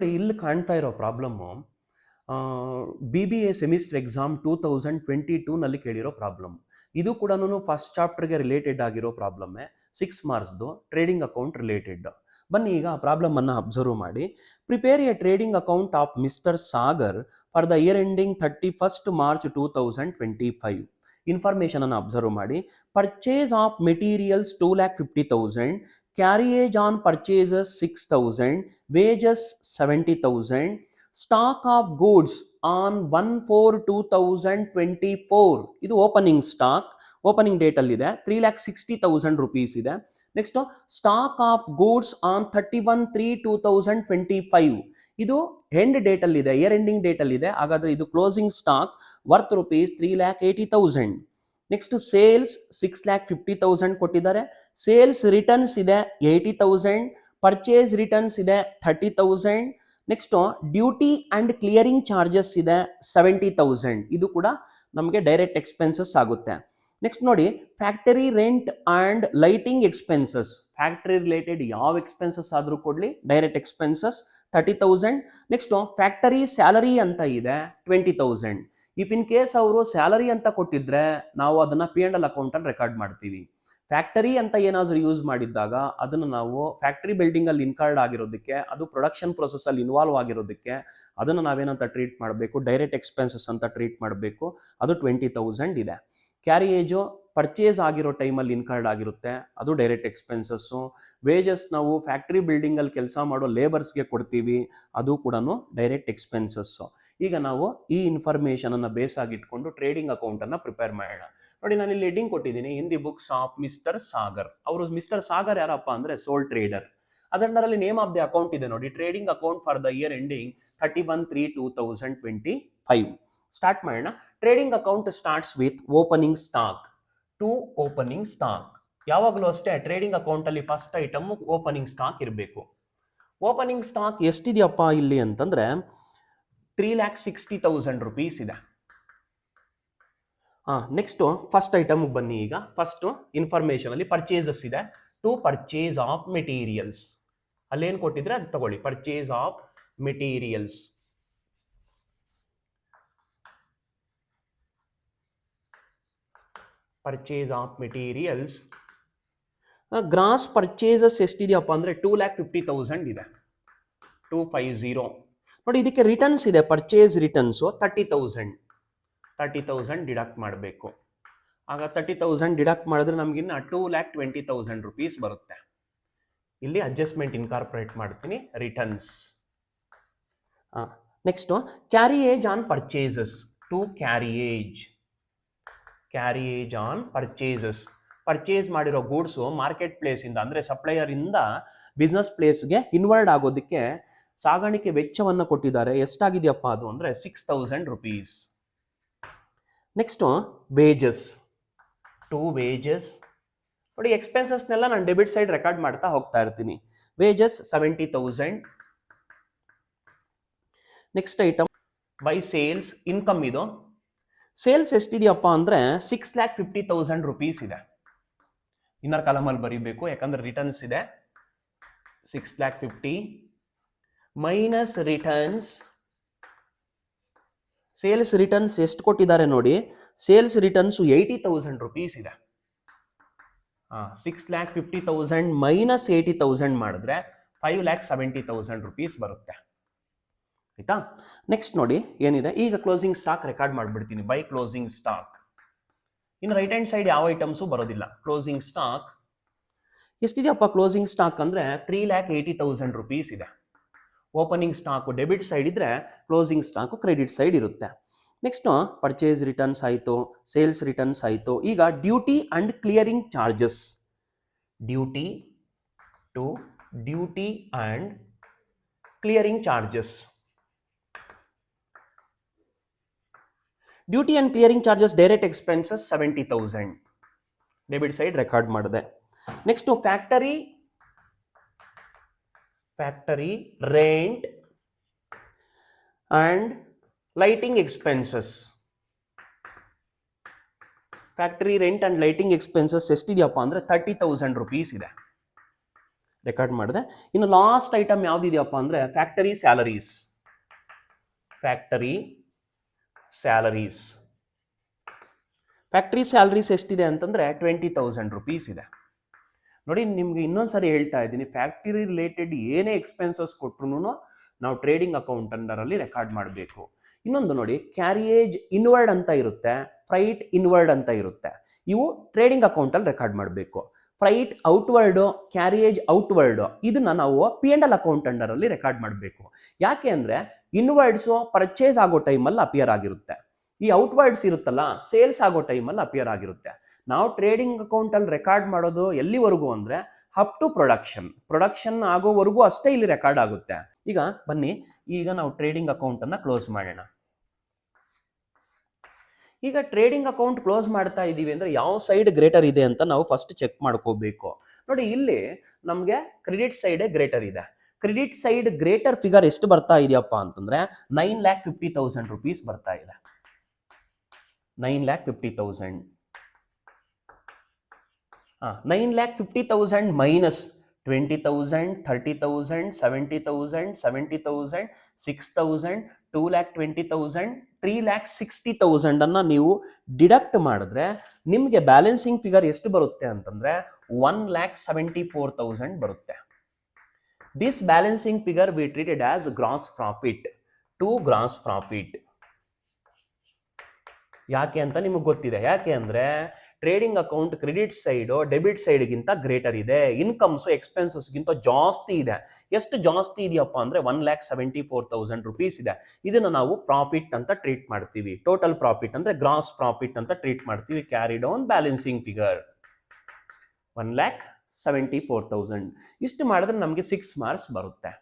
ಇಲ್ಲಿ ಕಾಣ್ತಾ ಇರೋ ಪ್ರಾಬ್ಲಮ್ಮು BBA ಸೆಮಿಸ್ಟರ್ ಎಕ್ಸಾಮ್ 2022ನಲ್ಲಿ ಕೇಳಿರೋ ಪ್ರಾಬ್ಲಮ್. ಇದು ಕೂಡ ಫಸ್ಟ್ ಚಾಪ್ಟರ್ಗೆ ರಿಲೇಟೆಡ್ ಆಗಿರೋ ಪ್ರಾಬ್ಲಮ್ಮೇ, 6 ಮಾರ್ಕ್ಸ್ದು ಟ್ರೇಡಿಂಗ್ ಅಕೌಂಟ್ ರಿಲೇಟೆಡ್. ಬನ್ನಿ ಈಗ ಆ ಪ್ರಾಬ್ಲಮನ್ನು ಅಬ್ಸರ್ವ್ ಮಾಡಿ. Prepare a trading account of mister Sagar for the year ending 31st March 2025. Information ಅನ್ನು ಅಬ್ಸರ್ವ್ ಮಾಡಿ. Purchase of materials 2,50,000, carriage on purchases 6,000, wages 70,000, stock of goods on 1/4/2024. ಇದು ಓಪನಿಂಗ್ ಸ್ಟಾಕ್, ಓಪನಿಂಗ್ ಡೇಟ್ ಅಲ್ಲಿ ಇದೆ, 3,60,000 rupees ಇದೆ. Next stock of goods on 31/3/2025. ಇದು end date ಅಲ್ಲಿ ಇದೆ, year ending date ಅಲ್ಲಿ ಇದೆ. ಹಾಗಾದ್ರೆ ಇದು closing stock worth rupees 3,80,000. Next sales 6,50,000 ಕೊಟ್ಟಿದ್ದಾರೆ. ಸೇಲ್ಸ್ ರಿಟರ್ನ್ಸ್ ಇದೆ 80,000, ಪರ್ಚೇಸ್ ರಿಟರ್ನ್ಸ್ ಇದೆ 30,000. Next duty and clearing charges ಇದೆ 70,000. ಇದು ಕೂಡ ನಮಗೆ ಡೈರೆಕ್ಟ್ ಎಕ್ಸ್ಪೆನ್ಸಸ್ ಆಗುತ್ತೆ. ನೆಕ್ಸ್ಟ್ ನೋಡಿ, factory rent and lighting expenses. Factory related ಯಾವ ಎಕ್ಸ್ಪೆನ್ಸಸ್ ಆದರೂ ಕೊಡಲಿ, direct expenses 30,000. Next factory salary ಅಂತ ಇದೆ 20,000. ಇಫ್ ಇನ್ ಕೇಸ್ ಅವರು ಸ್ಯಾಲರಿ ಅಂತ ಕೊಟ್ಟಿದ್ರೆ ನಾವು ಅದನ್ನ P&L ಅಕೌಂಟಲ್ಲಿ ರೆಕಾರ್ಡ್ ಮಾಡ್ತೀವಿ. ಫ್ಯಾಕ್ಟರಿ ಅಂತ ಏನಾದರೂ ಯೂಸ್ ಮಾಡಿದ್ದಾಗ ಅದನ್ನು ನಾವು ಫ್ಯಾಕ್ಟರಿ ಬಿಲ್ಡಿಂಗ್ ಅಲ್ಲಿ ಇನ್ಕಾರ್ಡ್ ಆಗಿರೋದಕ್ಕೆ, ಅದು ಪ್ರೊಡಕ್ಷನ್ ಪ್ರೊಸೆಸ್ ಅಲ್ಲಿ ಇನ್ವಾಲ್ವ್ ಆಗಿರೋದಕ್ಕೆ ಅದನ್ನು ನಾವೇನಂತ ಟ್ರೀಟ್ ಮಾಡಬೇಕು, ಡೈರೆಕ್ಟ್ ಎಕ್ಸ್ಪೆನ್ಸಸ್ ಅಂತ ಟ್ರೀಟ್ ಮಾಡಬೇಕು. ಅದು 20,000 ಇದೆ. ಕ್ಯಾರಿಯೇಜು ಪರ್ಚೇಸ್ ಆಗಿರೋ ಟೈಮಲ್ಲಿ ಇನ್ಕಾರ್ಡ್ ಆಗಿರುತ್ತೆ, ಅದು ಡೈರೆಕ್ಟ್ ಎಕ್ಸ್ಪೆನ್ಸಸ್ಸು. ವೇಜಸ್ ನಾವು ಫ್ಯಾಕ್ಟ್ರಿ ಬಿಲ್ಡಿಂಗಲ್ಲಿ ಕೆಲಸ ಮಾಡೋ ಲೇಬರ್ಸ್ಗೆ ಕೊಡ್ತೀವಿ, ಅದು ಕೂಡ ಡೈರೆಕ್ಟ್ ಎಕ್ಸ್ಪೆನ್ಸಸ್ಸು. ಈಗ ನಾವು ಈ ಇನ್ಫಾರ್ಮೇಷನನ್ನು ಬೇಸ್ ಆಗಿಟ್ಕೊಂಡು ಟ್ರೇಡಿಂಗ್ ಅಕೌಂಟನ್ನು ಪ್ರಿಪೇರ್ ಮಾಡೋಣ. ನೋಡಿ, ನಾನು ಇಲ್ಲಿ ಹೆಡ್ಡಿಂಗ್ ಕೊಟ್ಟಿದ್ದೀನಿ, in the books of mister Sagar. ಅವರು ಮಿಸ್ಟರ್ ಸಾಗರ್ ಯಾರಪ್ಪ ಅಂದರೆ ಸೋಲ್ ಟ್ರೇಡರ್. ಅದರಲ್ಲಿ ನೇಮ್ ಆಫ್ ದಿ ಅಕೌಂಟ್ ಇದೆ ನೋಡಿ, trading account for the year ending 31/3/2025. Start ಮಾಡೋಣ. Trading account starts with opening stock to opening stock. ಯಾವಾಗಲೂ ಅಷ್ಟೇ ಟ್ರೇಡಿಂಗ್ ಅಕೌಂಟ್ ಅಲ್ಲಿ ಫಸ್ಟ್ ಐಟಮ್ ಓಪನಿಂಗ್ ಸ್ಟಾಕ್ ಇರಬೇಕು. ಓಪನಿಂಗ್ ಸ್ಟಾಕ್ ಎಷ್ಟಿದೆಯಪ್ಪ ಇಲ್ಲಿ ಅಂತಂದ್ರೆ 3,60,000 rupees ಇದೆ. ನೆಕ್ಸ್ಟ್ ಫಸ್ಟ್ ಐಟಮ್ ಬನ್ನಿ. ಈಗ ಫಸ್ಟ್ ಇನ್ಫಾರ್ಮೇಶನ್ ಅಲ್ಲಿ ಪರ್ಚೇಸಸ್ ಇದೆ, ಟು ಪರ್ಚೇಸ್ ಆಫ್ ಮೆಟೀರಿಯಲ್ಸ್. ಅಲ್ಲೇನು ಕೊಟ್ಟಿದ್ರೆ ಅದು ತಗೊಳ್ಳಿ, purchase of materials. Purchase of materials. Gross purchases ಎಷ್ಟಿದೆಯಪ್ಪ ಅಂದರೆ 2,50,000 ಇದೆ, 250. ನೋಡಿ, ಇದಕ್ಕೆ ರಿಟರ್ನ್ಸ್ ಇದೆ, ಪರ್ಚೇಸ್ ರಿಟರ್ನ್ಸು 30,000 ಡಿಡಕ್ಟ್ ಮಾಡಬೇಕು. ಆಗ 30,000 ಡಿಡಕ್ಟ್ ಮಾಡಿದ್ರೆ ನಮಗಿನ್ನ 2,20,000 rupees ಬರುತ್ತೆ. ಇಲ್ಲಿ ಅಡ್ಜಸ್ಟ್ಮೆಂಟ್ ಇನ್ಕಾರ್ಪೊರೇಟ್ ಮಾಡ್ತೀನಿ, returns. Next carriage on purchases, to carriage on purchases. Purchase ಮಾಡಿರೋ ಗೂಡ್ಸು ಮಾರ್ಕೆಟ್ ಪ್ಲೇಸಿಂದ ಅಂದರೆ ಸಪ್ಲೈಯರ್ ಇಂದ ಬಿಸ್ನೆಸ್ ಪ್ಲೇಸ್ಗೆ ಇನ್ವರ್ಡ್ ಆಗೋದಕ್ಕೆ ಸಾಗಾಣಿಕೆ ವೆಚ್ಚವನ್ನು ಕೊಟ್ಟಿದ್ದಾರೆ. ಎಷ್ಟಾಗಿದೆಯಪ್ಪ ಅದು ಅಂದರೆ 6,000 rupees. Next wages, to wages. ನೋಡಿ, ಎಕ್ಸ್ಪೆನ್ಸಸ್ನೆಲ್ಲ ನಾನು ಡೆಬಿಟ್ ಸೈಡ್ ರೆಕಾರ್ಡ್ ಮಾಡ್ತಾ ಹೋಗ್ತಾ ಇರ್ತೀನಿ. Wages 70,000. Next item by sales, income. ಇದು ಸೇಲ್ಸ್ ಎಷ್ಟಿದೆಯಪ್ಪ ಅಂದರೆ 6,50,000 rupees ಇದೆ. ಇನ್ನರ್ ಕಾಲಮಲ್ಲಿ ಬರೀಬೇಕು, ಯಾಕಂದ್ರೆ ರಿಟರ್ನ್ಸ್ ಇದೆ. 6,50,000 ಮೈನಸ್ ರಿಟರ್ನ್ಸ್. ಸೇಲ್ಸ್ ರಿಟರ್ನ್ಸ್ ಎಷ್ಟು ಕೊಟ್ಟಿದ್ದಾರೆ ನೋಡಿ, ಸೇಲ್ಸ್ ರಿಟರ್ನ್ಸ್ 80,000 rupees ಇದೆ. 6,50,000 ಮೈನಸ್ 80,000 ಮಾಡಿದ್ರೆ 5,70,000 rupees ಬರುತ್ತೆ. ಆಯ್ತಾ? ನೆಕ್ಸ್ಟ್ ನೋಡಿ ಏನಿದೆ, ಈಗ ಕ್ಲೋಸಿಂಗ್ ಸ್ಟಾಕ್ ರೆಕಾರ್ಡ್ ಮಾಡಿಬಿಡ್ತೀನಿ, ಬೈ ಕ್ಲೋಸಿಂಗ್ ಸ್ಟಾಕ್. ಇನ್ನು ರೈಟ್ ಹ್ಯಾಂಡ್ ಸೈಡ್ ಯಾವ ಐಟಮ್ಸು ಬರೋದಿಲ್ಲ. ಕ್ಲೋಸಿಂಗ್ ಸ್ಟಾಕ್ ಎಷ್ಟಿದೆಯಪ್ಪ? ಕ್ಲೋಸಿಂಗ್ ಸ್ಟಾಕ್ ಅಂದರೆ 3,80,000 rupees ಇದೆ. ಓಪನಿಂಗ್ ಸ್ಟಾಕು ಡೆಬಿಟ್ ಸೈಡ್ ಇದ್ರೆ ಕ್ಲೋಸಿಂಗ್ ಸ್ಟಾಕು ಕ್ರೆಡಿಟ್ ಸೈಡ್ ಇರುತ್ತೆ. ನೆಕ್ಸ್ಟ್ ಪರ್ಚೇಸ್ ರಿಟರ್ನ್ಸ್ ಆಯಿತು, ಸೇಲ್ಸ್ ರಿಟರ್ನ್ಸ್ ಆಯಿತು. ಈಗ duty and clearing charges. Duty and clearing charges. Duty and clearing charges direct expenses 70,000 debit side record ಮಾಡಿದೆ. Next factory rent and lighting expenses. Factory rent and lighting expenses ಎಷ್ಟಿದೆಯಪ್ಪ ಅಂದರೆ 30,000 rupees ಇದೆ. Record ಮಾಡಿದೆ. ಇನ್ನು last item ಯಾವ್ದಿದೆಯಪ್ಪ ಅಂದ್ರೆ factory salaries. Factory salaries factory salaries ಎಷ್ಟಿದೆ ಅಂತಂದ್ರೆ 20,000 rupees ಇದೆ. ನೋಡಿ ನಿಮ್ಗೆ ಇನ್ನೊಂದ್ಸರಿ ಹೇಳ್ತಾ ಇದ್ದೀನಿ, ಫ್ಯಾಕ್ಟರಿ ರಿಲೇಟೆಡ್ ಏನೇ ಎಕ್ಸ್ಪೆನ್ಸಸ್ ಕೊಟ್ರು ನಾವು ಟ್ರೇಡಿಂಗ್ ಅಕೌಂಟ್ ಅಂಡರಲ್ಲಿ ರೆಕಾರ್ಡ್ ಮಾಡಬೇಕು. ಇನ್ನೊಂದು ನೋಡಿ, ಕ್ಯಾರಿಯೇಜ್ ಇನ್ವರ್ಡ್ ಅಂತ ಇರುತ್ತೆ, ಫ್ರೈಟ್ ಇನ್ವರ್ಡ್ ಅಂತ ಇರುತ್ತೆ. ಇವು ಟ್ರೇಡಿಂಗ್ ಅಕೌಂಟಲ್ಲಿ ರೆಕಾರ್ಡ್ ಮಾಡಬೇಕು. ಫ್ರೈಟ್ ಔಟ್ವರ್ಡು, ಕ್ಯಾರಿಯೇಜ್ ಔಟ್ವರ್ಡು ಇದನ್ನ ನಾವು P&L ಅಕೌಂಟ್ ಅಂಡರಲ್ಲಿ ರೆಕಾರ್ಡ್ ಮಾಡಬೇಕು. ಯಾಕೆ ಅಂದರೆ ಇನ್ವರ್ಡ್ಸು ಪರ್ಚೇಸ್ ಆಗೋ ಟೈಮಲ್ಲಿ ಅಪಿಯರ್ ಆಗಿರುತ್ತೆ, ಈ ಔಟ್ವರ್ಡ್ಸ್ ಇರುತ್ತಲ್ಲ ಸೇಲ್ಸ್ ಆಗೋ ಟೈಮಲ್ಲಿ ಅಪಿಯರ್ ಆಗಿರುತ್ತೆ. ನಾವು ಟ್ರೇಡಿಂಗ್ ಅಕೌಂಟಲ್ಲಿ ರೆಕಾರ್ಡ್ ಮಾಡೋದು ಎಲ್ಲಿವರೆಗೂ ಅಂದರೆ ಅಪ್ ಟು ಪ್ರೊಡಕ್ಷನ್ ಆಗೋವರೆಗೂ ಅಷ್ಟೇ ಇಲ್ಲಿ ರೆಕಾರ್ಡ್ ಆಗುತ್ತೆ. ಈಗ ಬನ್ನಿ, ಈಗ ನಾವು ಟ್ರೇಡಿಂಗ್ ಅಕೌಂಟನ್ನು ಕ್ಲೋಸ್ ಮಾಡೋಣ. ಈಗ ಟ್ರೇಡಿಂಗ್ ಅಕೌಂಟ್ ಕ್ಲೋಸ್ ಮಾಡ್ತಾ ಇದ್ದೀವಿ ಅಂದರೆ ಯಾವ ಸೈಡ್ ಗ್ರೇಟರ್ ಇದೆ ಅಂತ ನಾವು ಫಸ್ಟ್ ಚೆಕ್ ಮಾಡ್ಕೋಬೇಕು. ನೋಡಿ ಇಲ್ಲಿ ನಮಗೆ ಕ್ರೆಡಿಟ್ ಸೈಡೇ ಗ್ರೇಟರ್ ಇದೆ. ಕ್ರೆಡಿಟ್ ಸೈಡ್ ಗ್ರೇಟರ್ ಫಿಗರ್ ಎಷ್ಟು ಬರ್ತಾ ಇದೆಯಪ್ಪ ಅಂತಂದ್ರೆ 9,50,000 rupees ಬರ್ತಾ ಇದೆ. 9,50,000. 9,50,000 ಮೈನಸ್ 20,000, 30,000, 70,000, 70,000, 6,000, 2,20,000, 3,60,000 ಅನ್ನ ನೀವು ಡಿಡಕ್ಟ್ ಮಾಡಿದ್ರೆ ನಿಮಗೆ ಬ್ಯಾಲೆನ್ಸಿಂಗ್ ಫಿಗರ್ ಎಷ್ಟು ಬರುತ್ತೆ ಅಂತಂದ್ರೆ 1,74,000 ಬರುತ್ತೆ. This balancing figure we treated as gross profit to gross profit. ಯಾಕೆ ಅಂತ ನಿಮಗೆ ಗೊತ್ತಿದೆ. ಯಾಕೆ ಅಂದರೆ trading account credit side debit ಸೈಡ್ಗಿಂತ ಗ್ರೇಟರ್ ಇದೆ, ಇನ್ಕಮ್ಸು ಎಕ್ಸ್ಪೆನ್ಸಸ್ಗಿಂತ ಜಾಸ್ತಿ ಇದೆ. ಎಷ್ಟು ಜಾಸ್ತಿ ಇದೆಯಪ್ಪ ಅಂದರೆ 1,74,000 rupees ಇದೆ. ಇದನ್ನು ನಾವು ಪ್ರಾಫಿಟ್ ಅಂತ ಟ್ರೀಟ್ ಮಾಡ್ತೀವಿ. ಟೋಟಲ್ ಪ್ರಾಫಿಟ್ ಅಂದರೆ ಗ್ರಾಸ್ ಪ್ರಾಫಿಟ್ ಅಂತ ಟ್ರೀಟ್ ಮಾಡ್ತೀವಿ. Carry down balancing figure 1,74,000. ಇಷ್ಟು ಮಾಡಿದ್ರೆ ನಮಗೆ 6 marks ಬರುತ್ತೆ.